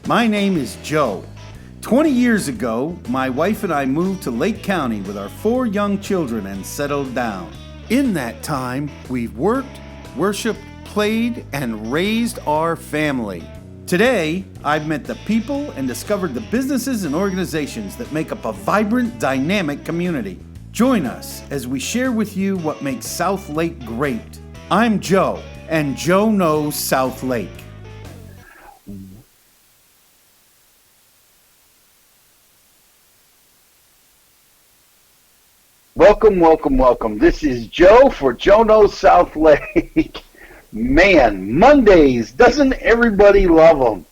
My name is Joe. 20 years ago, my wife and I moved to Lake County with our 4 young children and settled down. In that time, we've worked, worshiped, played, and raised our family. Today, I've met the people and discovered the businesses and organizations that make up a vibrant, dynamic community. Join us as we share with you what makes South Lake great. I'm Joe, and Joe knows South Lake. Welcome. This is Joe for Joe Knows South Lake. Man, Mondays, doesn't everybody love them?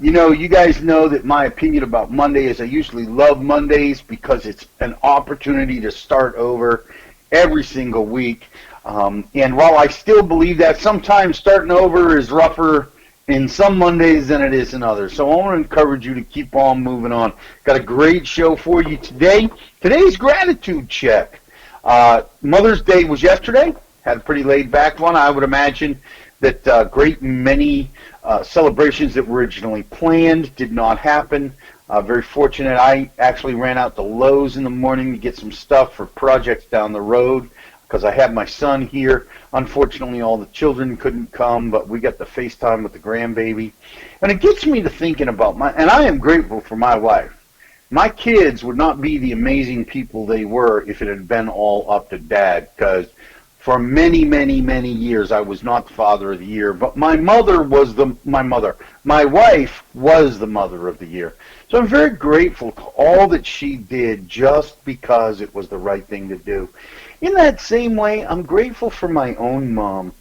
You guys know that my opinion about Monday is I usually love Mondays because it's an opportunity to start over every single week. And while I still believe that sometimes starting over is rougher in some Mondays than it is in others. So I want to encourage you to keep on moving on. Got a great show for you today. Today's gratitude check. Mother's Day was yesterday. Had a pretty laid-back one. I would imagine that great many celebrations that were originally planned did not happen. Very fortunate. I actually ran out to Lowe's in the morning to get some stuff for projects down the road because I had my son here. Unfortunately, all the children couldn't come, but we got the FaceTime with the grandbaby. And it gets me to thinking about and I am grateful for my wife. My kids would not be the amazing people they were if it had been all up to Dad, because for many years I was not the father of the year, but my mother was my mother. My wife was the mother of the year. So I'm very grateful to all that she did just because it was the right thing to do. In that same way, I'm grateful for my own mom.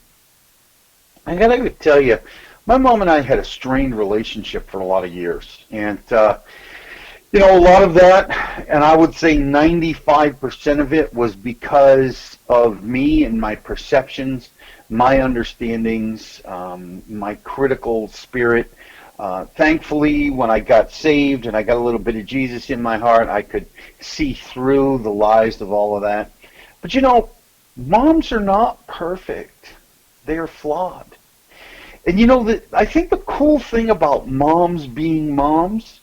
I gotta tell you, my mom and I had a strained relationship for a lot of years. And, a lot of that, and I would say 95% of it was because of me and my perceptions, my understandings, my critical spirit. Thankfully, when I got saved and I got a little bit of Jesus in my heart, I could see through the lies of all of that. But moms are not perfect. They are flawed. And I think the cool thing about moms being moms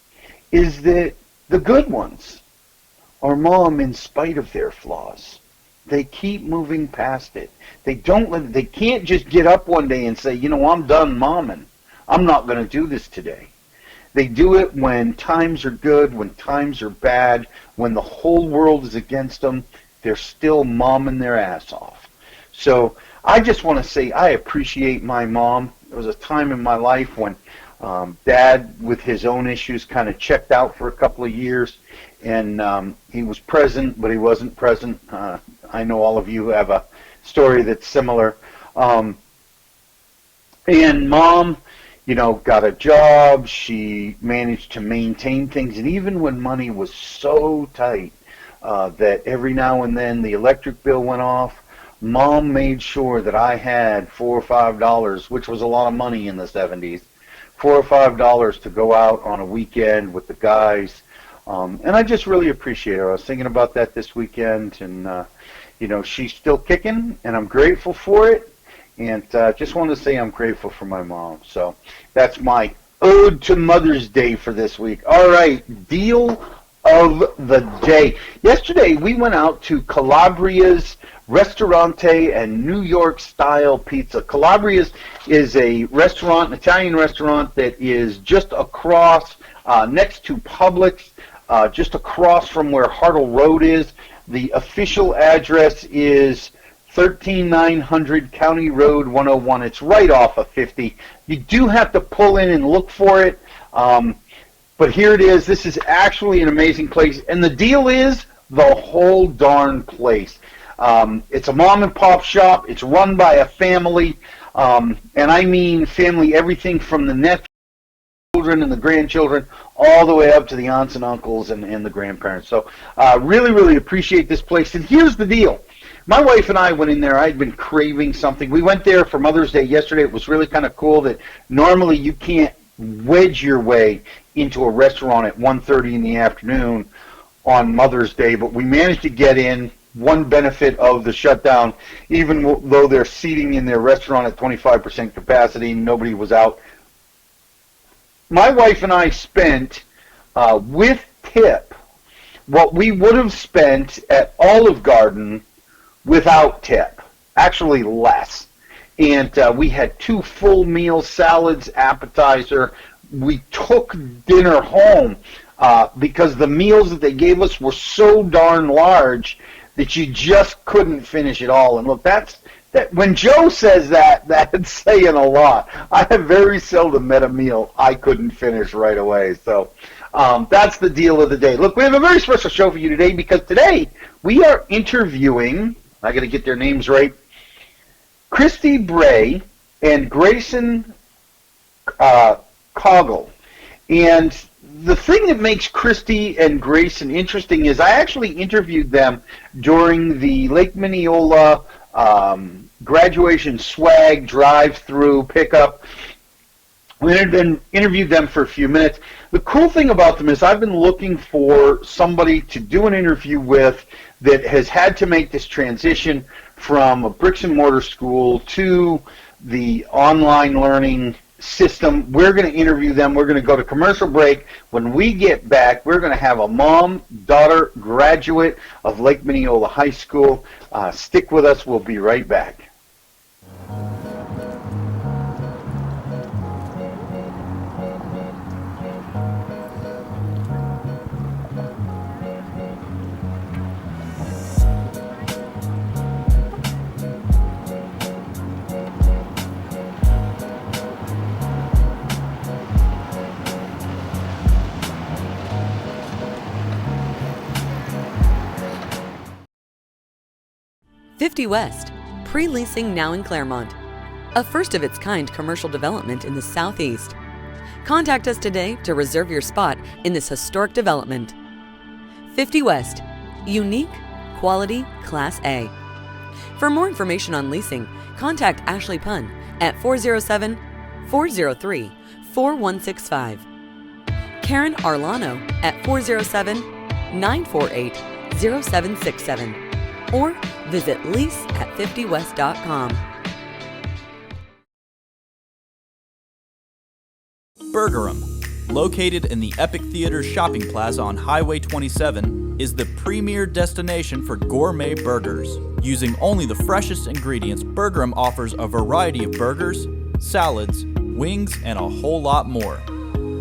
is that the good ones are mom in spite of their flaws. They keep moving past it. They can't just get up one day and say, I'm done momming. I'm not going to do this today. They do it when times are good, when times are bad, when the whole world is against them. They're still momming their ass off. So I just want to say I appreciate my mom. There was a time in my life when Dad, with his own issues, kind of checked out for a couple of years, and he was present, but he wasn't present. I know all of you have a story that's similar. And Mom, got a job. She managed to maintain things, and even when money was so tight that every now and then the electric bill went off, Mom made sure that I had $4 or $5, which was a lot of money in the 70s, $4 or $5 to go out on a weekend with the guys. And I just really appreciate her. I was thinking about that this weekend, and, she's still kicking, and I'm grateful for it. And just want to say I'm grateful for my mom. So that's my ode to Mother's Day for this week. All right, deal of the day. Yesterday, we went out to Calabria's Ristorante and New York-style pizza. Calabria's is a restaurant, an Italian restaurant that is just across, next to Publix, just across from where Hartle Road is. The official address is 13900 County Road 101. It's right off of 50. You do have to pull in and look for it. But here it is. This is actually an amazing place. And the deal is the whole darn place. It's a mom and pop shop. It's run by a family. And I mean family, everything from the nephews, children and the grandchildren, all the way up to the aunts and uncles and the grandparents. So really appreciate this place. And here's the deal. My wife and I went in there. I had been craving something. We went there for Mother's Day yesterday. It was really kind of cool that normally you can't wedge your way into a restaurant at 1:30 in the afternoon on Mother's Day, but we managed to get in. One benefit of the shutdown, even though they're seating in their restaurant at 25% capacity, nobody was out my wife and I spent with tip what we would have spent at Olive Garden without tip. Actually, less. And we had 2 full meals, salads, appetizer. We took dinner home because the meals that they gave us were so darn large that you just couldn't finish it all. And look, that when Joe says that, that's saying a lot. I have very seldom met a meal I couldn't finish right away. So that's the deal of the day. Look, we have a very special show for you today because today we are interviewing, I got to get their names right, Christy Bray and Grayson Caughell. And the thing that makes Christy and Grayson interesting is I actually interviewed them during the Lake Minneola graduation swag drive-through pickup. We interviewed them for a few minutes. The cool thing about them is I've been looking for somebody to do an interview with that has had to make this transition from a bricks and mortar school to the online learning system. We're going to interview them. We're going to go to commercial break. When we get back, we're going to have a mom-daughter graduate of Lake Minneola High School. Stick with us. We'll be right back. West, pre-leasing now in Claremont. A first-of-its-kind commercial development in the Southeast. Contact us today to reserve your spot in this historic development. 50 West, unique, quality, Class A. For more information on leasing, contact Ashley Punn at 407-403-4165. Karen Arlano at 407-948-0767. Or visit lease at 50west.com. Burgerum, located in the Epic Theater Shopping Plaza on Highway 27, is the premier destination for gourmet burgers. Using only the freshest ingredients, Burgerum offers a variety of burgers, salads, wings, and a whole lot more.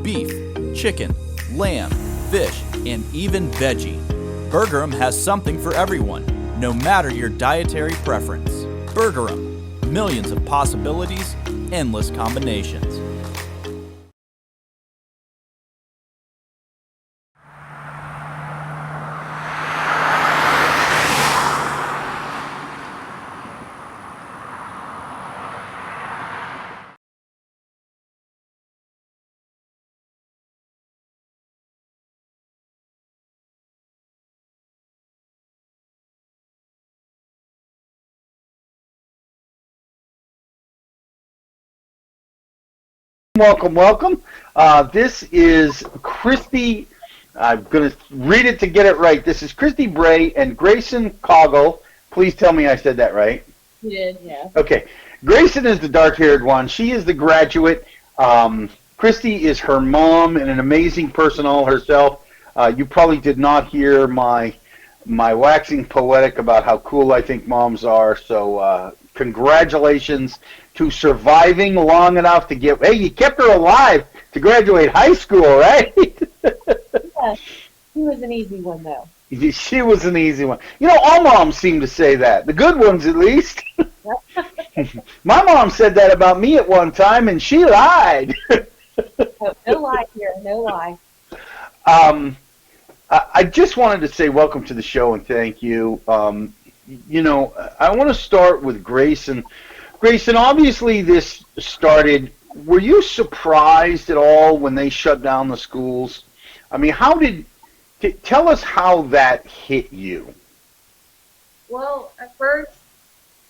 Beef, chicken, lamb, fish, and even veggie. Burgerum has something for everyone, no matter your dietary preference. Burgerum, millions of possibilities, endless combinations. Welcome. This is Christy. I'm going to read it to get it right. This is Christy Bray and Grayson Caughell. Please tell me I said that right. You did, yeah. Okay. Grayson is the dark-haired one. She is the graduate. Christy is her mom and an amazing person all herself. You probably did not hear my waxing poetic about how cool I think moms are. So congratulations to surviving long enough to get, hey, you kept her alive to graduate high school, right? Yeah, she was an easy one, though. She was an easy one. You know, all moms seem to say that. The good ones, at least. My mom said that about me at one time, and she lied. No lie here, no lie. I just wanted to say welcome to the show and thank you. You know, I want to start with Grayson. Grayson, obviously this started, were you surprised at all when they shut down the schools? I mean, tell us how that hit you. Well, at first,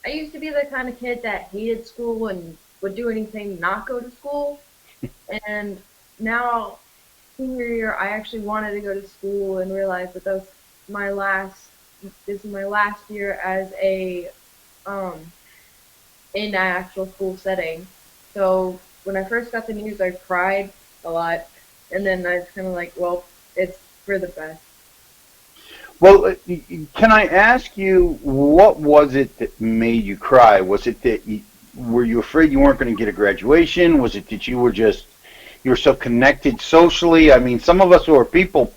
I used to be the kind of kid that hated school and would do anything to not go to school. And now, senior year, I actually wanted to go to school and realized that this is my last year as in an actual school setting. So when I first got the news, I cried a lot. And then I was kind of like, well, it's for the best. Well, can I ask you, what was it that made you cry? Was it that were you afraid you weren't going to get a graduation? Was it that you were so connected socially? I mean, some of us who are people,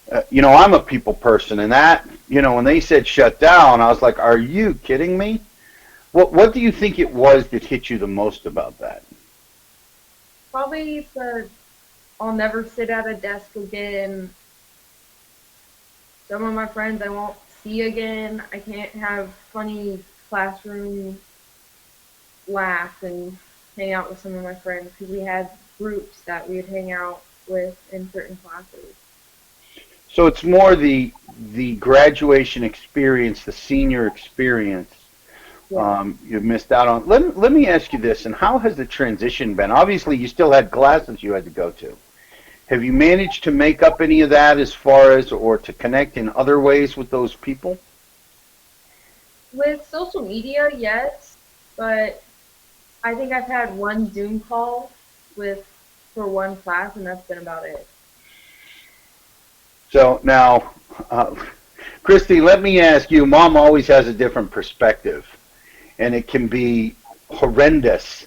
I'm a people person, and that, when they said shut down, I was like, are you kidding me? What do you think it was that hit you the most about that? Probably I'll never sit at a desk again. Some of my friends I won't see again. I can't have funny classroom laughs and hang out with some of my friends because we had groups that we would hang out with in certain classes. So it's more the graduation experience, the senior experience. Yeah. You've missed out on. Let me ask you this, and how has the transition been? Obviously, you still had classes you had to go to. Have you managed to make up any of that as far as, or to connect in other ways with those people? With social media, yes, but I think I've had one Zoom call for one class, and that's been about it. So now, Christy, let me ask you, Mom always has a different perspective, and it can be horrendous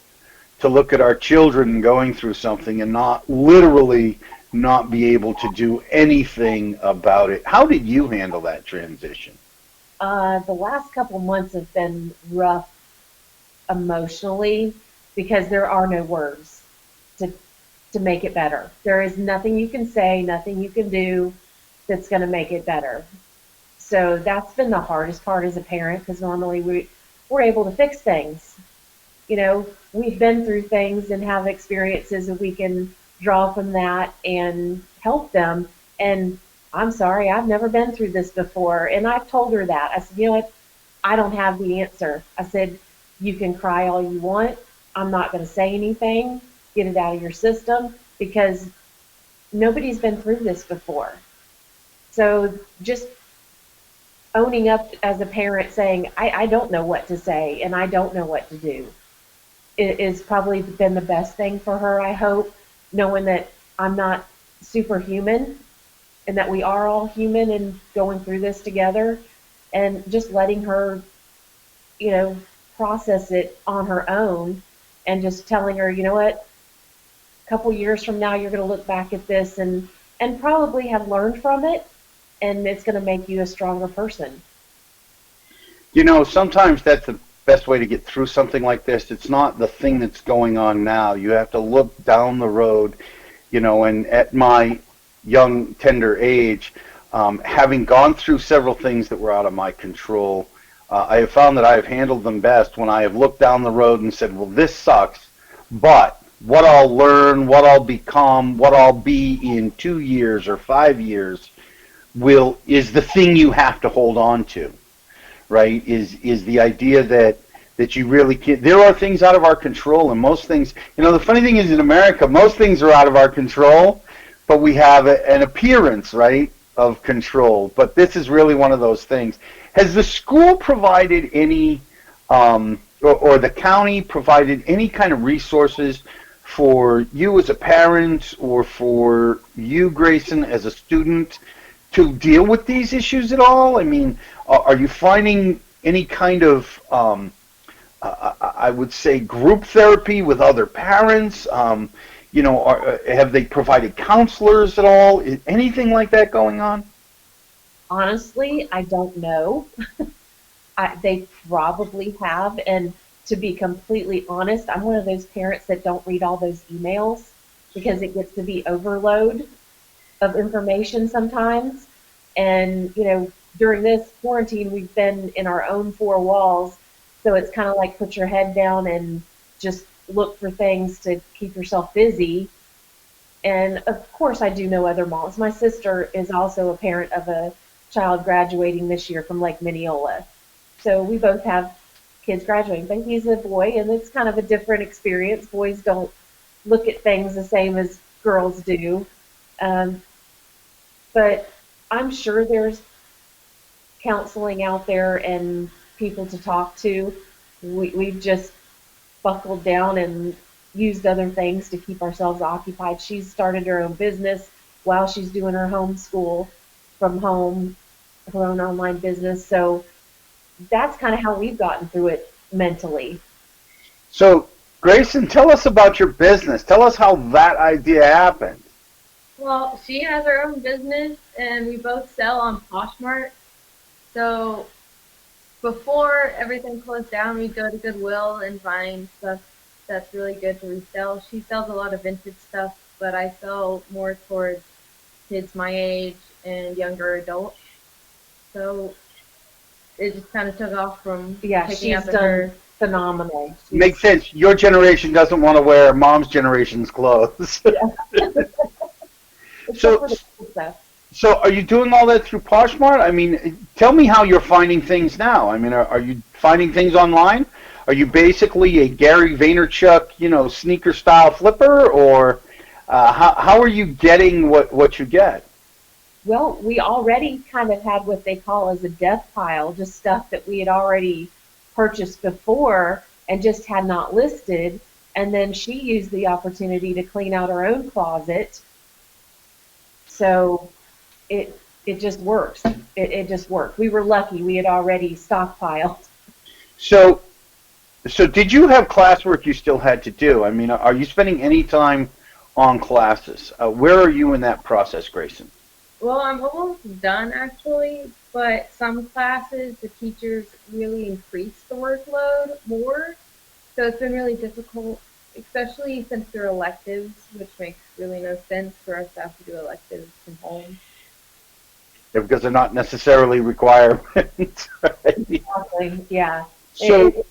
to look at our children going through something and not be able to do anything about it. How did you handle that transition? The last couple months have been rough emotionally because there are no words to make it better. There is nothing you can say, nothing you can do that's going to make it better. So that's been the hardest part as a parent, because normally we're able to fix things. We've been through things and have experiences that we can draw from that and help them. And I'm sorry, I've never been through this before. And I've told her that. I said, you know what? I don't have the answer. I said, you can cry all you want. I'm not going to say anything. Get it out of your system, because nobody's been through this before. So just owning up as a parent, saying, I don't know what to say and I don't know what to do, it is probably been the best thing for her, I hope, knowing that I'm not superhuman and that we are all human and going through this together, and just letting her, process it on her own, and just telling her, you know what, a couple years from now, you're going to look back at this and probably have learned from it, and it's going to make you a stronger person. Sometimes that's the best way to get through something like this. It's not the thing that's going on now. You have to look down the road, and at my young, tender age, having gone through several things that were out of my control, I have found that I have handled them best when I have looked down the road and said, well, this sucks, but what I'll learn, what I'll become, what I'll be in 2 years or 5 years is the thing you have to hold on to, right? Is the idea that you really can't. There are things out of our control, and most things, the funny thing is, in America, most things are out of our control, but we have an appearance, right, of control. But this is really one of those things. Has the school provided any, or the county provided any kind of resources for you as a parent, or for you, Grayson, as a student, to deal with these issues at all? I mean, are you finding any kind of, I would say, group therapy with other parents? Have they provided counselors at all? Is anything like that going on? Honestly, I don't know. They probably have, and to be completely honest, I'm one of those parents that don't read all those emails, because it gets to be overload of information sometimes. And, during this quarantine, we've been in our own four walls, so it's kind of like put your head down and just look for things to keep yourself busy. And of course, I do know other moms. My sister is also a parent of a child graduating this year from Lake Mineola. So we both have kids graduating, but he's a boy, and it's kind of a different experience. Boys don't look at things the same as girls do. But I'm sure there's counseling out there and people to talk to. We've just buckled down and used other things to keep ourselves occupied. She's started her own business while she's doing her homeschool from home, her own online business. So that's kind of how we've gotten through it mentally. So, Grayson, tell us about your business. Tell us how that idea happened. Well, she has her own business, and we both sell on Poshmark. So before everything closed down, we'd go to Goodwill and find stuff that's really good to resell. She sells a lot of vintage stuff, but I sell more towards kids my age and younger adults. So it just kind of took off from picking she's up done her. phenomenal. Makes sense. Your generation doesn't want to wear mom's generation's clothes. So are you doing all that through Poshmark? I mean, tell me how you're finding things now. I mean, are you finding things online? Are you basically a Gary Vaynerchuk, sneaker style flipper, or how are you getting what you get? Well, we already kind of had what they call as a death pile, just stuff that we had already purchased before and just had not listed. And then she used the opportunity to clean out her own closet. So it just works. It just worked. We were lucky. We had already stockpiled. So did you have classwork you still had to do? I mean, are you spending any time on classes? Where are you in that process, Grayson? Well, I'm almost done actually, but some classes the teachers really increase the workload more, so it's been really difficult, especially since they're electives, which makes really no sense for us to have to do electives from home. Yeah, because they're not necessarily requirements, right? Exactly. Yeah. So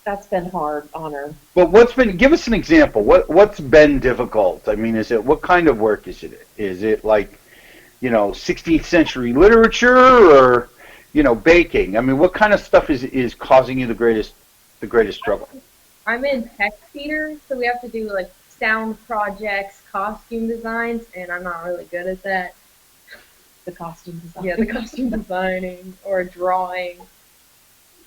that's been hard on her. But give us an example. What's been difficult? I mean, what kind of work is it? Is it like, 16th century literature or, baking? I mean, what kind of stuff is causing you the greatest trouble? I'm in tech theater, so we have to do like sound projects, costume designs, and I'm not really good at that. The costume design. Yeah, the costume designing or drawing.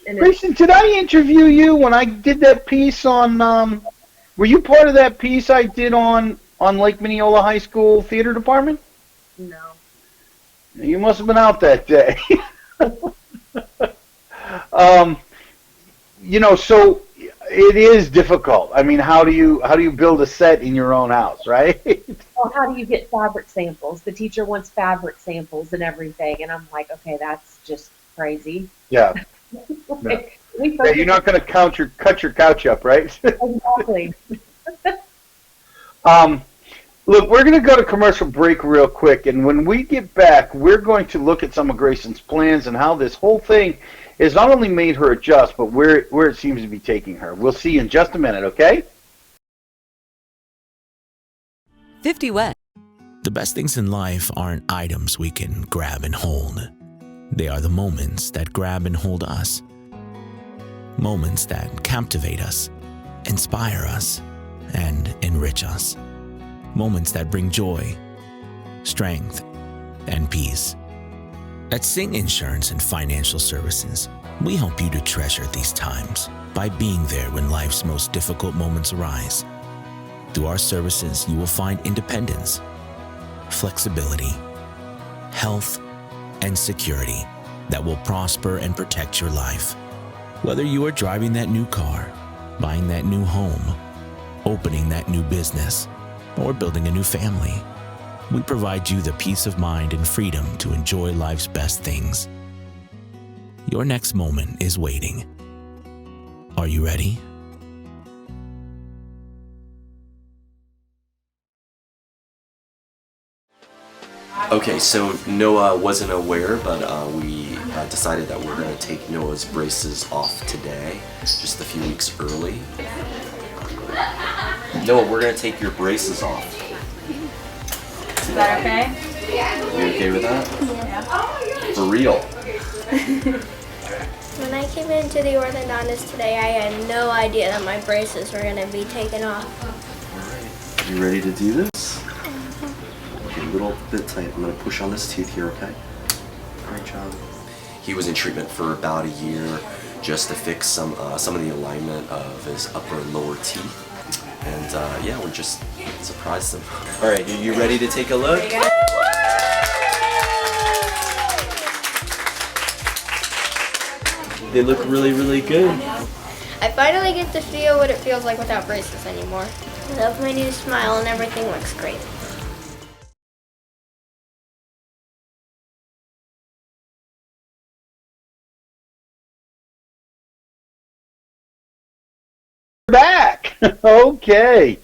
Grayson, did I interview you when I did that piece on? Were you part of that piece I did on Lake Minneola High School theater department? No. You must have been out that day. So it is difficult. I mean, how do you build a set in your own house, right? Well, how do you get fabric samples? The teacher wants fabric samples and everything, and I'm like, okay, that's just crazy. Yeah. Like, yeah, you're not going to cut your couch up, right? Exactly. Look, we're going to go to commercial break real quick, and when we get back, we're going to look at some of Grayson's plans and how this whole thing has not only made her adjust, but where it seems to be taking her. We'll see you in just a minute, okay? 50 West. The best things in life aren't items we can grab and hold. They are the moments that grab and hold us. Moments that captivate us, inspire us, and enrich us. Moments that bring joy, strength, and peace. At Sing Insurance and Financial Services, we help you to treasure these times by being there when life's most difficult moments arise. Through our services, you will find independence, flexibility, health, and security that will prosper and protect your life. Whether you are driving that new car, buying that new home, opening that new business, or building a new family, we provide you the peace of mind and freedom to enjoy life's best things. Your next moment is waiting. Are you ready? Okay, so Noah wasn't aware, but we decided that we're going to take Noah's braces off today, just a few weeks early. Noah, we're going to take your braces off. Is that okay? You okay with that? Yeah. For real? When I came into the orthodontist today, I had no idea that my braces were going to be taken off. Alright, you ready to do this? Okay, a little bit tight. I'm going to push on this tooth here, okay? Great job. He was in treatment for about a year just to fix some of the alignment of his upper and lower teeth. And yeah, we just surprised them. All right, you ready to take a look? They look really, really good. I finally get to feel what it feels like without braces anymore. I love my new smile and everything looks great. Back. Okay.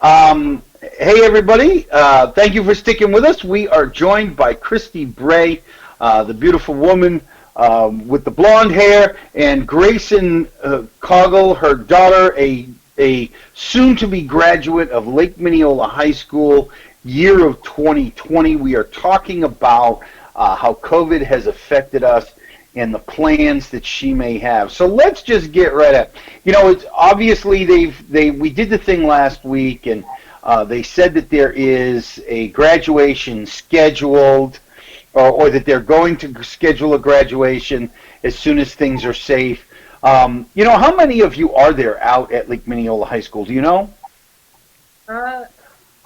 Hey, everybody. Thank you for sticking with us. We are joined by Christy Bray, the beautiful woman with the blonde hair, and Grayson Caughell, her daughter, a soon-to-be graduate of Lake Minneola High School, year of 2020. We are talking about how COVID has affected us and the plans that she may have. So let's just get right at it. You know, it's obviously we did the thing last week, and they said that there is a graduation scheduled, or that they're going to schedule a graduation as soon as things are safe. You know, how many of you are there out at Lake Minneola High School? Do you know? I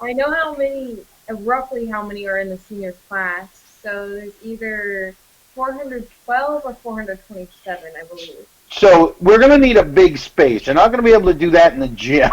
know roughly how many are in the senior class. So there's either 412 or 427, I believe. So we're going to need a big space. They're not going to be able to do that in the gym.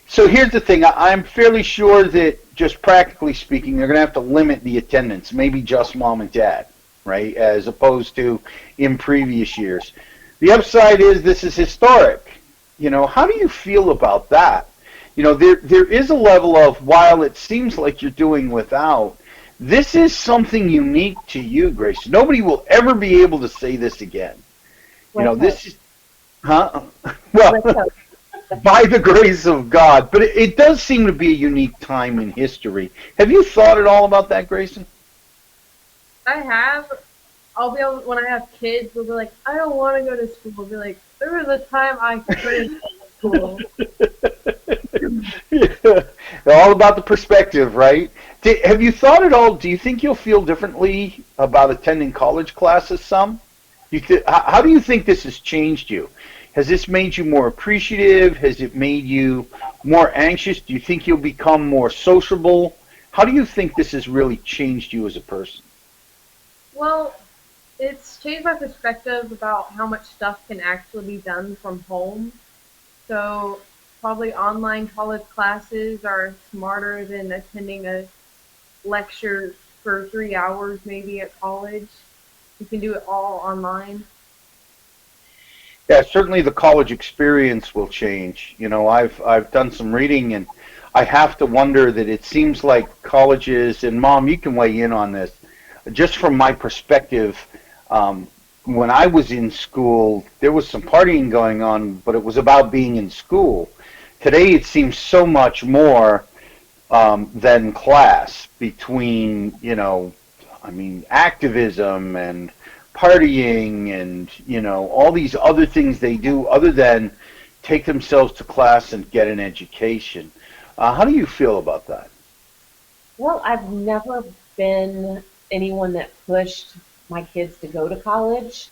So here's the thing. I'm fairly sure that, just practically speaking, they're going to have to limit the attendance, maybe just mom and dad, right, as opposed to in previous years. The upside is this is historic. You know, how do you feel about that? You know, there is a level of, while it seems like you're doing without, this is something unique to you, Grace. Nobody will ever be able to say this again. You know, this is, well, by the grace of God. But it does seem to be a unique time in history. Have you thought at all about that, Grayson? I have. I'll be able, when I have kids, they'll be like, I don't want to go to school. I'll be like, there was a time I couldn't go to school. Yeah. All about the perspective, right? Have you thought at all, do you think you'll feel differently about attending college classes some? How do you think this has changed you? Has this made you more appreciative? Has it made you more anxious? Do you think you'll become more sociable? How do you think this has really changed you as a person? Well, it's changed my perspective about how much stuff can actually be done from home. So probably online college classes are smarter than attending a lecture for 3 hours maybe at college. You can do it all online. Yeah, certainly the college experience will change. You know, I've done some reading, and I have to wonder that it seems like colleges, and Mom, you can weigh in on this, just from my perspective, when I was in school, there was some partying going on, but it was about being in school. Today it seems so much more than class, between, you know, I mean, activism and partying and, you know, all these other things they do other than take themselves to class and get an education. How do you feel about that? Well, I've never been anyone that pushed my kids to go to college.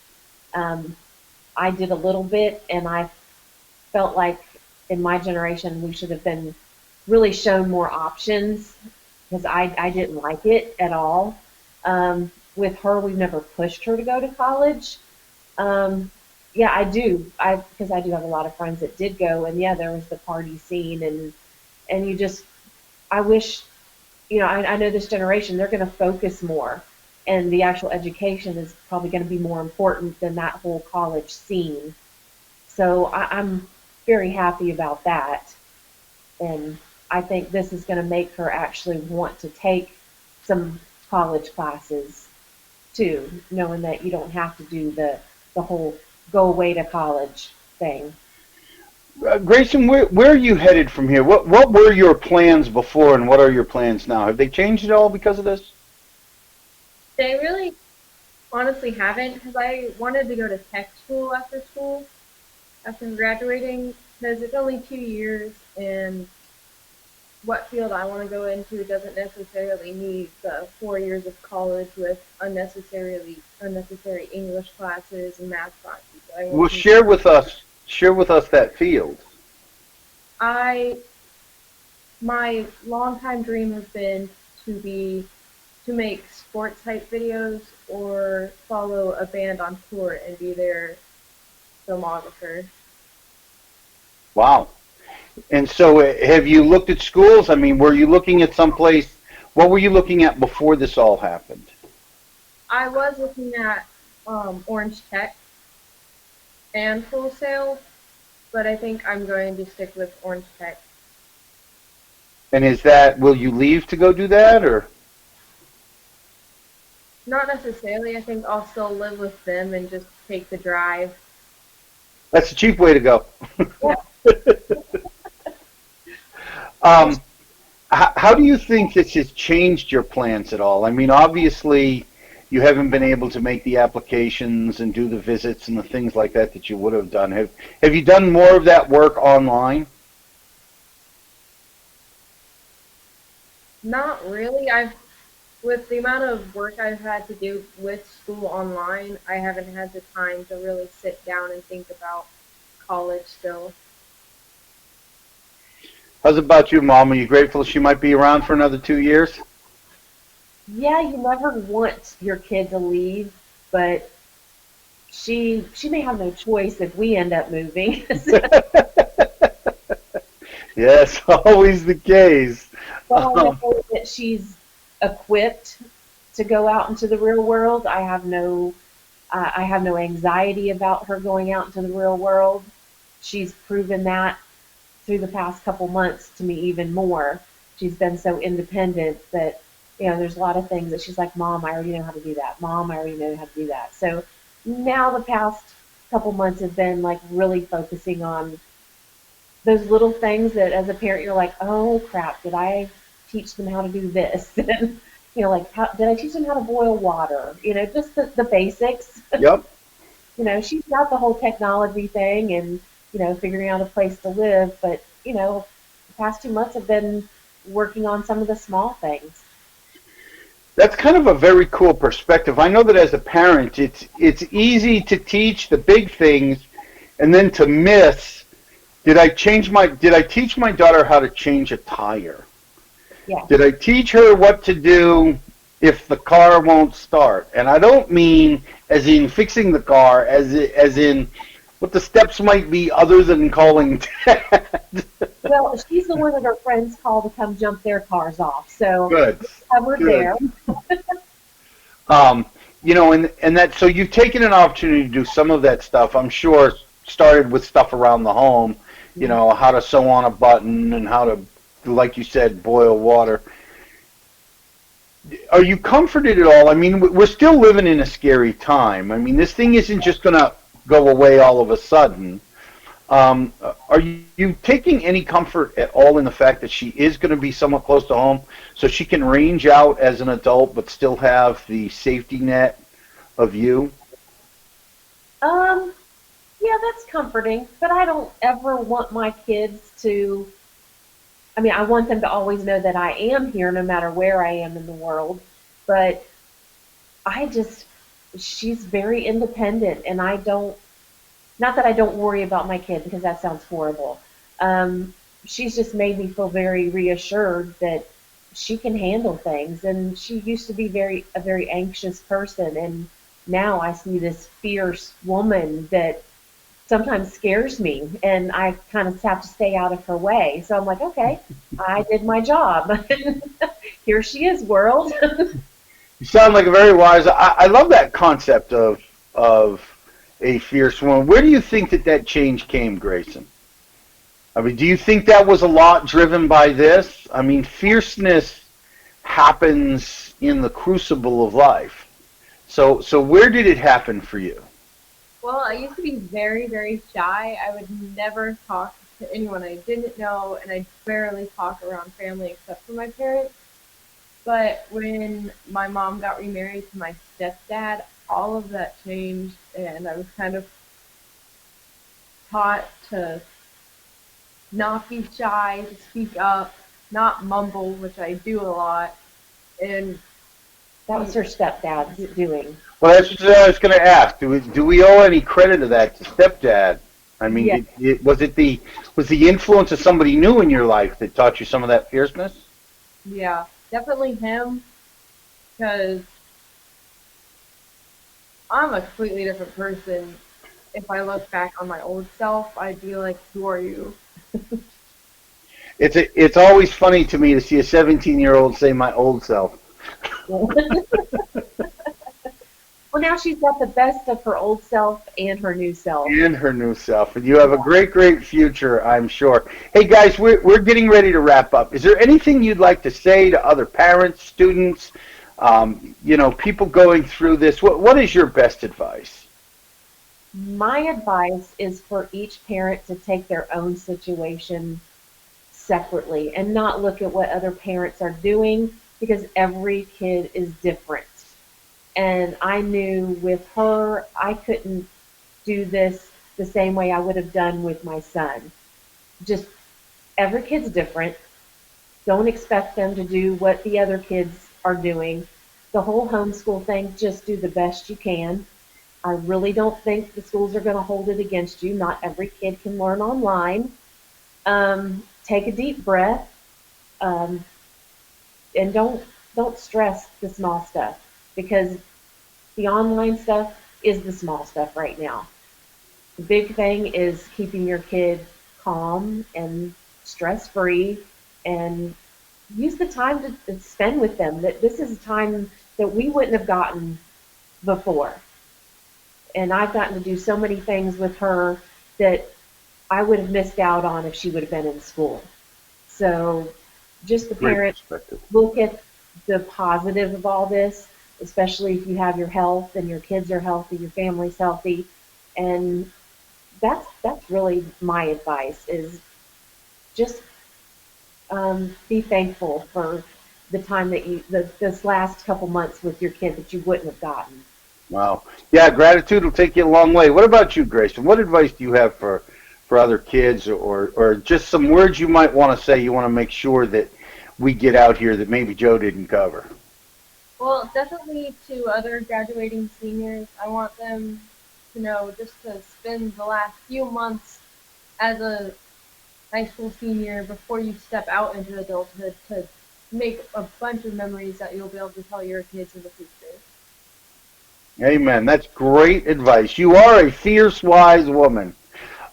I did a little bit, and I felt like in my generation we should have been really shown more options, because I didn't like it at all. With her, we've never pushed her to go to college. Yeah, I do. Because I do have a lot of friends that did go, and yeah, there was the party scene, and you just, I wish, you know, I know this generation, they're going to focus more, and the actual education is probably going to be more important than that whole college scene. So I'm very happy about that, and I think this is going to make her actually want to take some college classes too, knowing that you don't have to do the whole go away to college thing. Grayson, where are you headed from here? What were your plans before, and what are your plans now? Have they changed at all because of this? They really honestly haven't, because I wanted to go to tech school after graduating, because it's only 2 years, and what field I want to go into doesn't necessarily need the 4 years of college with unnecessary English classes and math classes. Well, share with us that field. My longtime dream has been to make sports type videos or follow a band on tour and be their filmographer. Wow. And so have you looked at schools? I mean, were you looking at someplace? What were you looking at before this all happened? I was looking at Orange Tech and Full Sail, but I think I'm going to stick with Orange Tech. And will you leave to go do that, or? Not necessarily. I think I'll still live with them and just take the drive. That's a cheap way to go. How do you think this has changed your plans at all? I mean, obviously, you haven't been able to make the applications and do the visits and the things like that you would have done. Have you done more of that work online? Not really. With the amount of work I've had to do with school online, I haven't had the time to really sit down and think about college still. How's about you, Mom? Are you grateful she might be around for another 2 years? Yeah, you never want your kid to leave, but she may have no choice if we end up moving. Yes, always the case. But I know that she's equipped to go out into the real world. I have no anxiety about her going out into the real world. She's proven that through the past couple months to me even more. She's been so independent that, there's a lot of things that she's like, Mom, I already know how to do that. Mom, I already know how to do that. So now the past couple months have been like really focusing on those little things that as a parent you're like, oh crap, did I teach them how to do this? And, like, did I teach them how to boil water? Just the basics. Yep. She's got the whole technology thing and, figuring out a place to live. But, the past 2 months have been working on some of the small things. That's kind of a very cool perspective. I know that as a parent, it's easy to teach the big things and then to miss, did I teach my daughter how to change a tire? Yeah. Did I teach her what to do if the car won't start? And I don't mean as in fixing the car, as in what the steps might be other than calling Dad. Well, she's the one that her friends call to come jump their cars off. So good. Covered there. And that, so you've taken an opportunity to do some of that stuff. I'm sure started with stuff around the home, how to sew on a button and how to, like you said, boil water. Are you comforted at all? I mean, we're still living in a scary time. I mean, this thing isn't just going to go away all of a sudden. Are you taking any comfort at all in the fact that she is going to be somewhat close to home so she can range out as an adult but still have the safety net of you? Yeah, that's comforting, but I don't ever want my kids to, I want them to always know that I am here no matter where I am in the world, but she's very independent, and not that I don't worry about my kid, because that sounds horrible. She's just made me feel very reassured that she can handle things, and she used to be a very anxious person, and now I see this fierce woman that sometimes scares me, and I kind of have to stay out of her way. So I'm like, okay, I did my job. Here she is, world. You sound like a very wise. I love that concept of a fierce woman. Where do you think that change came, Grayson? Do you think that was a lot driven by this? Fierceness happens in the crucible of life. So where did it happen for you? Well, I used to be very, very shy. I would never talk to anyone I didn't know, and I barely talk around family except for my parents. But when my mom got remarried to my stepdad, all of that changed, and I was kind of taught to not be shy, to speak up, not mumble, which I do a lot. And that was her stepdad's doing. Well, that's what I was going to ask. Do we owe any credit to that to stepdad? I mean, was the influence of somebody new in your life that taught you some of that fierceness? Yeah, definitely him, because I'm a completely different person. If I look back on my old self, I'd be like, who are you? It's always funny to me to see a 17-year-old say my old self. Well, now she's got the best of her old self and her new self. And you have a great, great future, I'm sure. Hey, guys, we're getting ready to wrap up. Is there anything you'd like to say to other parents, students, people going through this? What is your best advice? My advice is for each parent to take their own situation separately and not look at what other parents are doing, because every kid is different. And I knew with her, I couldn't do this the same way I would have done with my son. Just every kid's different. Don't expect them to do what the other kids are doing. The whole homeschool thing, just do the best you can. I really don't think the schools are going to hold it against you. Not every kid can learn online. Take a deep breath, and don't stress the small stuff, because the online stuff is the small stuff right now. The big thing is keeping your kid calm and stress-free, and use the time to spend with them. That this is a time that we wouldn't have gotten before. And I've gotten to do so many things with her that I would have missed out on if she would have been in school. So just the parents, look at the positive of all this, especially if you have your health and your kids are healthy, your family's healthy. And that's really my advice, is just be thankful for the time that this last couple months with your kid that you wouldn't have gotten. Wow. Yeah, gratitude will take you a long way. What about you, Grayson? What advice do you have for other kids, or just some words you might want to say, you want to make sure that we get out here that maybe Joe didn't cover? Well, definitely to other graduating seniors, I want them to know just to spend the last few months as a high school senior before you step out into adulthood to make a bunch of memories that you'll be able to tell your kids in the future. Amen. That's great advice. You are a fierce, wise woman.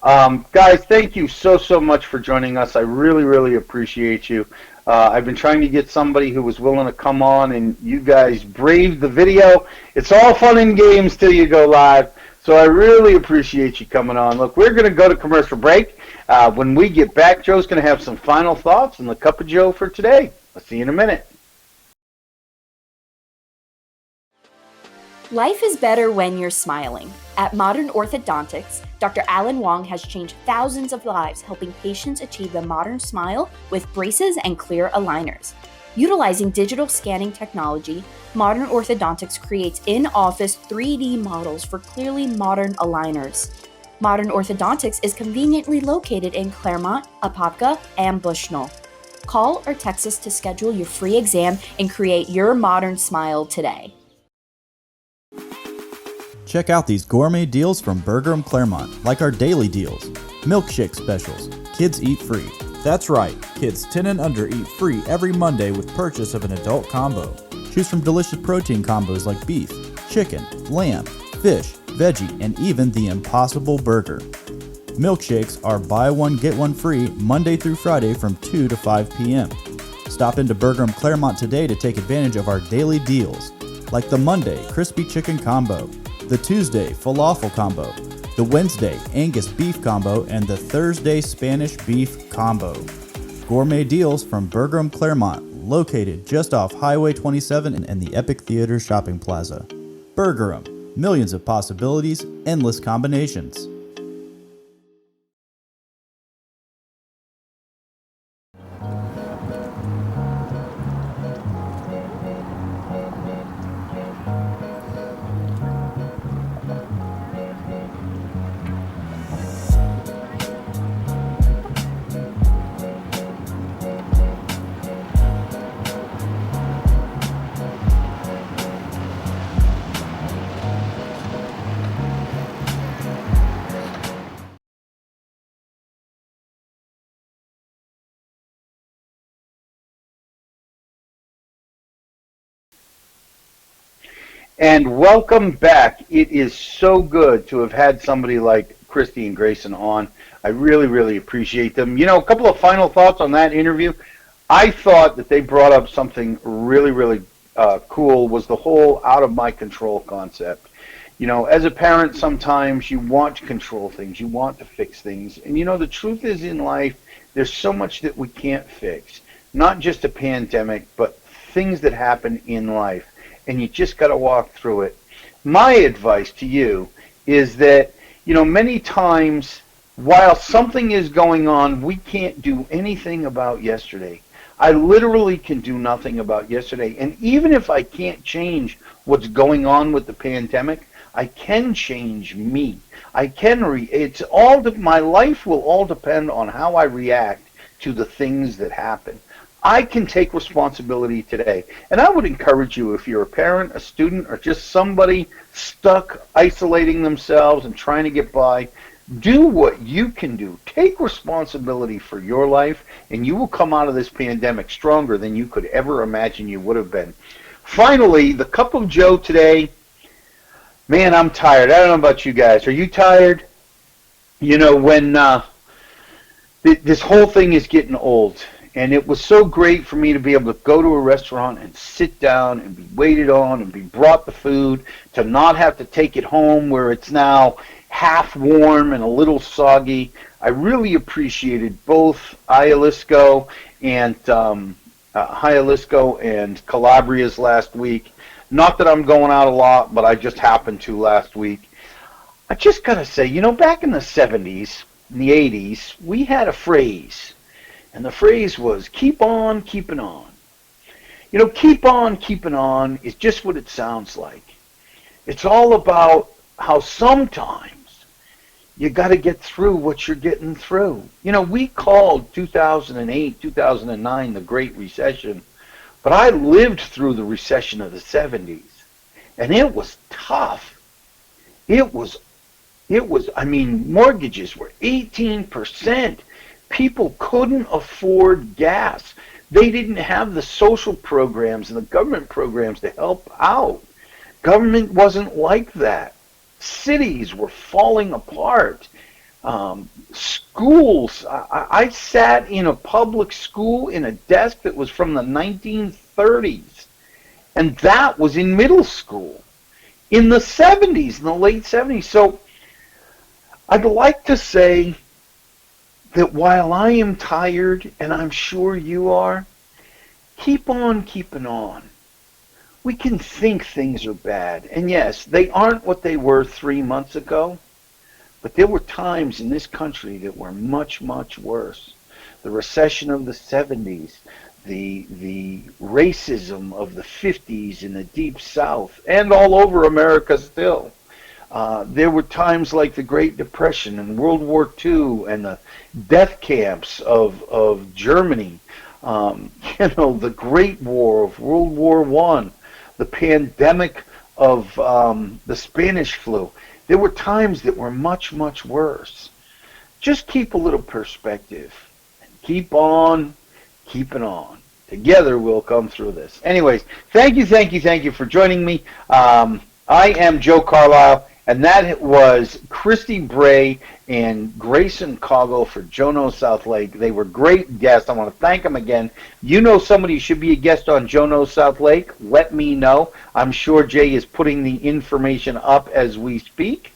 Guys, thank you so much for joining us. I really, really appreciate you. I've been trying to get somebody who was willing to come on, and you guys braved the video. It's all fun and games till you go live, so I really appreciate you coming on. Look, we're going to go to commercial break. When we get back, Joe's going to have some final thoughts on the Cup of Joe for today. I'll see you in a minute. Life is better when you're smiling. At Modern Orthodontics, Dr. Alan Wong has changed thousands of lives, helping patients achieve the modern smile with braces and clear aligners. Utilizing digital scanning technology, Modern Orthodontics creates in-office 3D models for clearly modern aligners. Modern Orthodontics is conveniently located in Claremont, Apopka, and Bushnell. Call or text us to schedule your free exam and create your modern smile today. Check out these gourmet deals from Burger & Claremont, like our daily deals. Milkshake specials. Kids eat free. That's right, kids 10 and under eat free every Monday with purchase of an adult combo. Choose from delicious protein combos like beef, chicken, lamb, fish, veggie, and even the Impossible Burger. Milkshakes are buy one, get one free Monday through Friday from 2 to 5 p.m. Stop into Burger & Claremont today to take advantage of our daily deals, like the Monday Crispy Chicken Combo, the Tuesday Falafel Combo, the Wednesday Angus Beef Combo, and the Thursday Spanish Beef Combo. Gourmet deals from Burger & Claremont, located just off Highway 27 and the Epic Theater Shopping Plaza. Burger & millions of possibilities, endless combinations. And welcome back. It is so good to have had somebody like Christy and Grayson on. I really, really appreciate them. You know, a couple of final thoughts on that interview. I thought that they brought up something really, really cool, was the whole out of my control concept. You know, as a parent, sometimes you want to control things. You want to fix things. And, you know, the truth is in life, there's so much that we can't fix. Not just a pandemic, but things that happen in life. And you just got to walk through it. My advice to you is that, you know, many times while something is going on, we can't do anything about yesterday. I literally can do nothing about yesterday. And even if I can't change what's going on with the pandemic, I can change me. I can my life will all depend on how I react to the things that happen. I can take responsibility today. And I would encourage you, if you're a parent, a student, or just somebody stuck isolating themselves and trying to get by, do what you can do. Take responsibility for your life, and you will come out of this pandemic stronger than you could ever imagine you would have been. Finally, the Cup of Joe today. Man, I'm tired. I don't know about you guys. Are you tired? You know, when this whole thing is getting old, and it was so great for me to be able to go to a restaurant and sit down and be waited on and be brought the food, to not have to take it home where it's now half warm and a little soggy. I really appreciated both Jalisco and Calabria's last week. Not that I'm going out a lot, but I just happened to last week. I just got to say, you know, back in the 70s, in the 80s, we had a phrase. And the phrase was, keep on keeping on. You know, keep on keeping on is just what it sounds like. It's all about how sometimes you got to get through what you're getting through. You know, we called 2008, 2009 the Great Recession, but I lived through the recession of the 70s, and it was tough. It was, I mean, mortgages were 18%. People couldn't afford gas. They didn't have the social programs and the government programs to help out. Government wasn't like that. Cities were falling apart. Schools, I sat in a public school in a desk that was from the 1930s, and that was in middle school in the 70s, in the late 70s. So I'd like to say that while I am tired, and I'm sure you are, keep on keeping on. We can think things are bad, and yes, they aren't what they were 3 months ago, but there were times in this country that were much, much worse. The recession of the 70s, the racism of the 50s in the Deep South, and all over America still. There were times like the Great Depression and World War II and the death camps of Germany, you know, the Great War of World War I, the pandemic of the Spanish flu. There were times that were much, much worse. Just keep a little perspective and keep on keeping on. Together we'll come through this. Anyways, thank you for joining me. I am Joe Carlisle. And that was Christy Bray and Grayson Caughell for Joe Knows South Lake. They were great guests. I want to thank them again. You know somebody should be a guest on Joe Knows South Lake? Let me know. I'm sure Jay is putting the information up as we speak.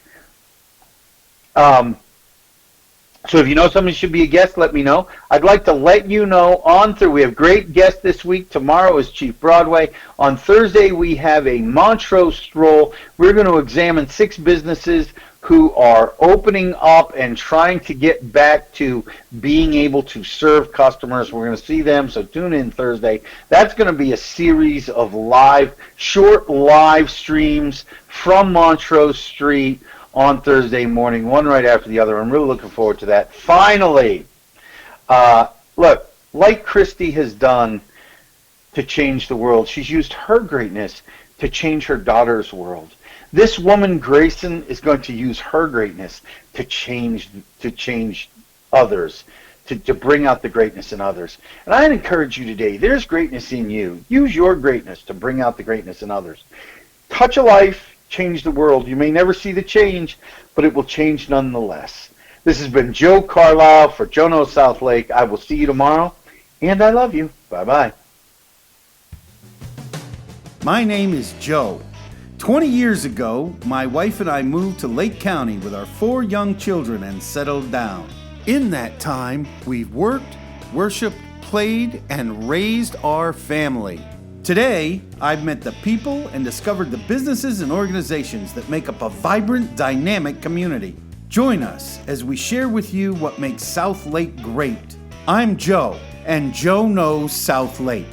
So if you know somebody should be a guest, let me know. I'd like to let you know on through. We have great guests this week. Tomorrow is Chief Broadway. On Thursday, we have a Montrose stroll. We're going to examine 6 businesses who are opening up and trying to get back to being able to serve customers. We're going to see them, so tune in Thursday. That's going to be a series of short live streams from Montrose Street on Thursday morning, one right after the other. I'm really looking forward to that. Finally, look, like Christy has done to change the world, she's used her greatness to change her daughter's world. This woman, Grayson, is going to use her greatness to change others, to bring out the greatness in others. And I'd encourage you today, there's greatness in you. Use your greatness to bring out the greatness in others. Touch a life, change the world. You may never see the change, but it will change nonetheless. This has been Joe Carlisle for Joe Knows South Lake. I will see you tomorrow, and I love you. Bye-bye. My name is Joe. 20 years ago, my wife and I moved to Lake County with our 4 young children and settled down. In that time, we've worked, worshiped, played, and raised our family. Today, I've met the people and discovered the businesses and organizations that make up a vibrant, dynamic community. Join us as we share with you what makes South Lake great. I'm Joe, and Joe Knows South Lake.